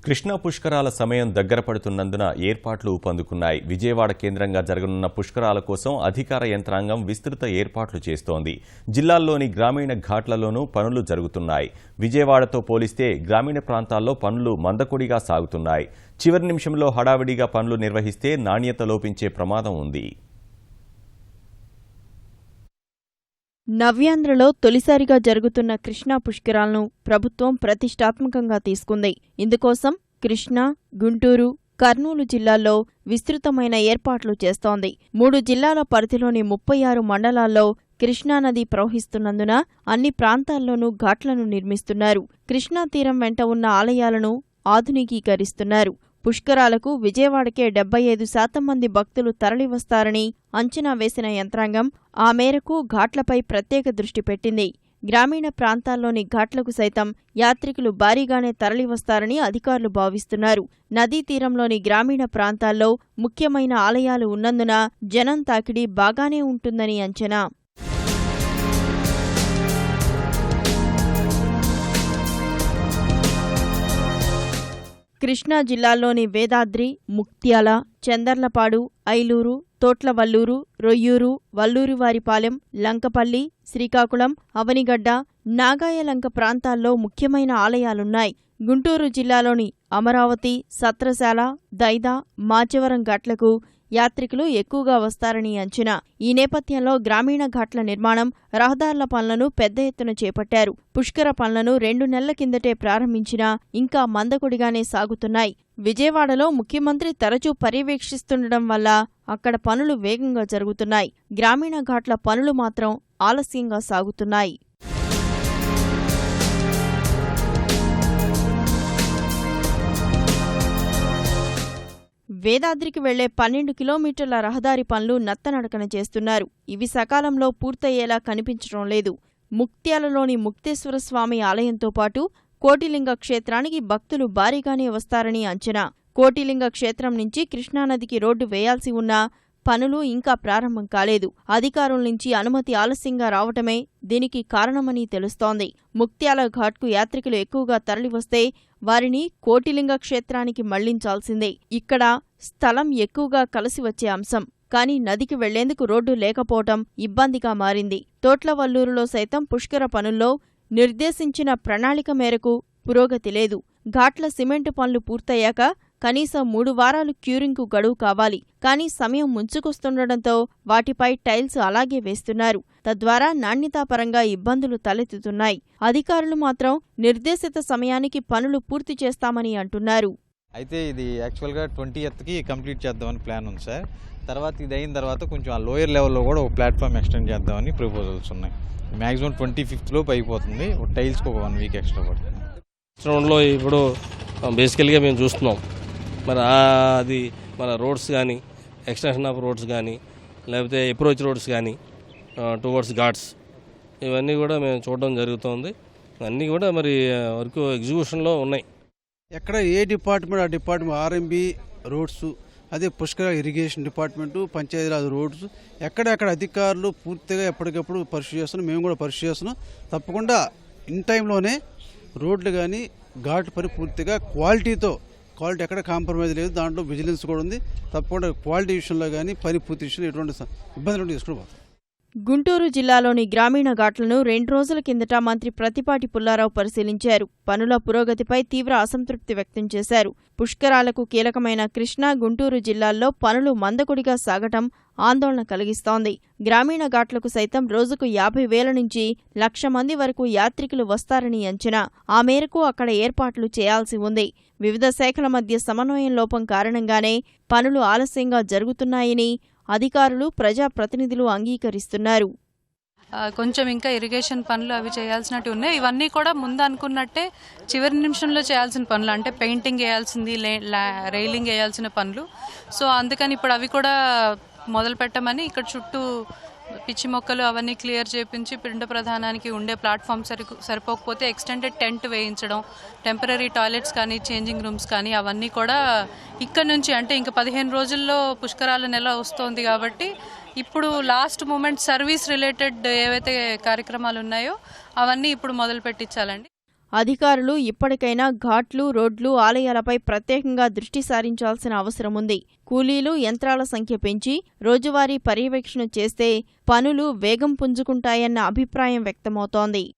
కృష్ణా పుష్కరాల సమయం దగ్గర పడుతున్నందున ఏర్పాట్లు ఊపందుకున్నాయి. విజయవాడ కేంద్రంగా జరగనున్న పుష్కరాల కోసం అధికార యంత్రాంగం విస్తృత ఏర్పాట్లు చేస్తోంది. జిల్లాల్లోని గ్రామీణ ఘాట్లలోనూ పనులు జరుగుతున్నాయి. విజయవాడతో పోలిస్తే గ్రామీణ ప్రాంతాల్లో పనులు మందకొడిగా సాగుతున్నాయి. చివరి నిమిషంలో హడావిడిగా పనులు నిర్వహిస్తే నాణ్యత లోపించే ప్రమాదం ఉంది. నవ్యాంధ్రలో తొలిసారిగా జరుగుతున్న కృష్ణా పుష్కరాలను ప్రభుత్వం ప్రతిష్టాత్మకంగా తీసుకుంది. ఇందుకోసం కృష్ణా, గుంటూరు, కర్నూలు జిల్లాల్లో విస్తృతమైన ఏర్పాట్లు చేస్తోంది. 3 జిల్లాల పరిధిలోని 36 మండలాల్లో కృష్ణానది ప్రవహిస్తున్నందున అన్ని ప్రాంతాల్లోనూ ఘాట్లను నిర్మిస్తున్నారు. కృష్ణా తీరం వెంట ఉన్న ఆలయాలను ఆధునికీకరిస్తున్నారు. పుష్కరాలకు విజయవాడకే 75% మంది భక్తులు తరలివస్తారని అంచనా వేసిన యంత్రాంగం ఆ మేరకు ఘాట్లపై ప్రత్యేక దృష్టి పెట్టింది. గ్రామీణ ప్రాంతాల్లోని ఘాట్లకు సైతం యాత్రికులు భారీగానే తరలివస్తారని అధికారులు భావిస్తున్నారు. నదీ తీరంలోని గ్రామీణ ప్రాంతాల్లో ముఖ్యమైన ఆలయాలు ఉన్నందున జనం తాకిడి బాగానే ఉంటుందని అంచనా. కృష్ణా జిల్లాల్లోని వేదాద్రి, ముక్త్యాల, చందర్లపాడు, ఐలూరు, తోట్లవల్లూరు, రొయ్యూరు, వల్లూరువారిపాలెం, లంకపల్లి, శ్రీకాకుళం, అవనిగడ్డ, నాగాయలంక ప్రాంతాల్లో ముఖ్యమైన ఆలయాలున్నాయి. గుంటూరు జిల్లాలోని అమరావతి, సత్రశాల, దైదా, మాచవరం ఘాట్లకు యాత్రికులు ఎక్కువగా వస్తారని అంచనా. ఈ నేపథ్యంలో గ్రామీణ ఘాట్ల నిర్మాణం, రహదారుల పనులను పెద్ద ఎత్తున చేపట్టారు. పుష్కర పనులను 2 నెలల కిందటే ప్రారంభించినా ఇంకా మందకొడిగానే సాగుతున్నాయి. విజయవాడలో ముఖ్యమంత్రి తరచూ పర్యవేక్షిస్తుండటం వల్ల అక్కడ పనులు వేగంగా జరుగుతున్నాయి. గ్రామీణ ఘాట్ల పనులు మాత్రం ఆలస్యంగా సాగుతున్నాయి. వేదాద్రికి వెళ్లే 12 కిలోమీటర్ల రహదారి పనులు నత్తనడకన చేస్తున్నారు. ఇవి సకాలంలో పూర్తయ్యేలా కనిపించడం లేదు. ముక్త్యాలలోని ముక్తేశ్వరస్వామి ఆలయంతో పాటు కోటిలింగ క్షేత్రానికి భక్తులు భారీగానే వస్తారని అంచనా. కోటిలింగ క్షేత్రం నుంచి కృష్ణానదికి రోడ్డు వేయాల్సి ఉన్నా పనులు ఇంకా ప్రారంభం కాలేదు. అధికారుల నుంచి అనుమతి ఆలస్యంగా రావటమే దీనికి కారణమని తెలుస్తోంది. ముక్త్యాల ఘాట్కు యాత్రికులు ఎక్కువగా తరలివస్తే వారిని కోటిలింగ క్షేత్రానికి మళ్లించాల్సిందే. ఇక్కడ స్థలం ఎక్కువగా కలిసి వచ్చే అంశం. కానీ నదికి వెళ్లేందుకు రోడ్డు లేకపోవటం ఇబ్బందిగా మారింది. తోట్లవల్లూరులో సైతం పుష్కర పనుల్లో నిర్దేశించిన ప్రణాళిక మేరకు పురోగతి లేదు. ఘాట్ల సిమెంటు పనులు పూర్తయ్యాక కనీసం 3 వారాలు క్యూరింగ్కు గడువు కావాలి. కానీ సమయం ముంచుకొస్తుండటంతో వాటిపై టైల్స్ అలాగే వేస్తున్నారు. తద్వారా నాణ్యతాపరంగా ఇబ్బందులు తలెత్తుతున్నాయి. అధికారులు మాత్రం నిర్దేశిత సమయానికి పనులు పూర్తి చేస్తామని అంటున్నారు. అయితే ఇది యాక్చువల్గా 20th కంప్లీట్ చేద్దామని ప్లాన్ ఉంది సార్. తర్వాత ఇది అయిన తర్వాత కొంచెం ఆ లోయర్ లెవెల్లో కూడా ఒక ప్లాట్ఫామ్ ఎక్స్టెండ్ చేద్దామని ప్రపోజల్స్ ఉన్నాయి. మ్యాక్సిమం 25th లోపు అయిపోతుంది. టైల్స్కి ఒక 1 వీక్ ఎక్స్ట్రా పడుతుంది. లో ఇప్పుడు బేసికల్గా మేము చూస్తున్నాం. మరి అది మన రోడ్స్ కానీ, ఎక్స్టెన్షన్ ఆఫ్ రోడ్స్ కానీ, లేకపోతే అప్రోచ్ రోడ్స్ కానీ టువర్డ్స్ ఘాట్స్, ఇవన్నీ కూడా మేము చూడడం జరుగుతుంది. అన్నీ కూడా మరి వరకు ఎగ్జిక్యూషన్లో ఉన్నాయి. ఎక్కడ ఏ డిపార్ట్మెంట్ ఆ డిపార్ట్మెంట్, ఆర్ఎంబి రోడ్స్, అదే పుష్కర ఇరిగేషన్ డిపార్ట్మెంటు, పంచాయతీరాజ్ రోడ్స్, ఎక్కడెక్కడ అధికారులు పూర్తిగా ఎప్పటికప్పుడు పరిశీలి చేస్తున్నాం. మేము కూడా పరిశీలి చేస్తున్నాం. తప్పకుండా ఇన్ టైంలోనే రోడ్లు కానీ ఘాట్ పని పూర్తిగా క్వాలిటీ ఎక్కడ కాంప్రమైజ్ లేదు. దాంట్లో విజిలెన్స్ కూడా ఉంది. తప్పకుండా క్వాలిటీ విషయంలో కానీ పని పూర్తి విషయంలో ఎటువంటి ఇబ్బందులు తీసుకుని పోతాం. గుంటూరు జిల్లాలోని గ్రామీణ ఘాట్లను 2 రోజుల కిందట మంత్రి ప్రత్తిపాటి పుల్లారావు పరిశీలించారు. పనుల పురోగతిపై తీవ్ర అసంతృప్తి వ్యక్తం చేశారు. పుష్కరాలకు కీలకమైన కృష్ణా, గుంటూరు జిల్లాల్లో పనులు మందకొడిగా సాగటం ఆందోళన కలిగిస్తోంది. గ్రామీణ ఘాట్లకు సైతం రోజుకు 50,000 నుంచి 1,00,000 మంది వరకు యాత్రికులు వస్తారని అంచనా. ఆ మేరకు అక్కడ ఏర్పాట్లు చేయాల్సి ఉంది. వివిధ శాఖల మధ్య సమన్వయం లోపం కారణంగానే పనులు ఆలస్యంగా జరుగుతున్నాయని అధికారులు, ప్రజాప్రతినిధులు అంగీకరిస్తున్నారు. కొంచెం ఇంకా ఇరిగేషన్ పనులు అవి చేయాల్సినట్టు ఉన్నాయి. ఇవన్నీ కూడా ముందు అనుకున్నట్టే చివరి నిమిషంలో చేయాల్సిన పనులు, అంటే పెయింటింగ్ వేయాల్సింది, రైలింగ్ వేయాల్సిన పనులు. సో అందుకని ఇప్పుడు అవి కూడా మొదలు పెట్టమని ఇక్కడ చుట్టూ పిచ్చి మొక్కలు అవన్నీ క్లియర్ చేయించి పిండ ప్రధానానికి ఉండే ప్లాట్ఫామ్ సరిపోకపోతే ఎక్స్టెండెడ్ టెంట్ వేయించడం, టెంపరీ టాయిలెట్స్ కానీ, చేంజింగ్ రూమ్స్ కానీ అవన్నీ కూడా ఇక్కడ నుంచి, అంటే ఇంకా 15 రోజుల్లో పుష్కరాల నెల వస్తోంది కాబట్టి ఇప్పుడు లాస్ట్ మూమెంట్ సర్వీస్ రిలేటెడ్ ఏవైతే కార్యక్రమాలు ఉన్నాయో అవన్నీ ఇప్పుడు మొదలు పెట్టించాలండి. అధికారులు ఇప్పటికైనా ఘాట్లు, రోడ్లు, ఆలయాలపై ప్రత్యేకంగా దృష్టి సారించాల్సిన అవసరముంది. కూలీలు, యంత్రాల సంఖ్య పెంచి రోజువారీ పర్యవేక్షణ చేస్తే పనులు వేగం పుంజుకుంటాయన్న అభిప్రాయం వ్యక్తమవుతోంది.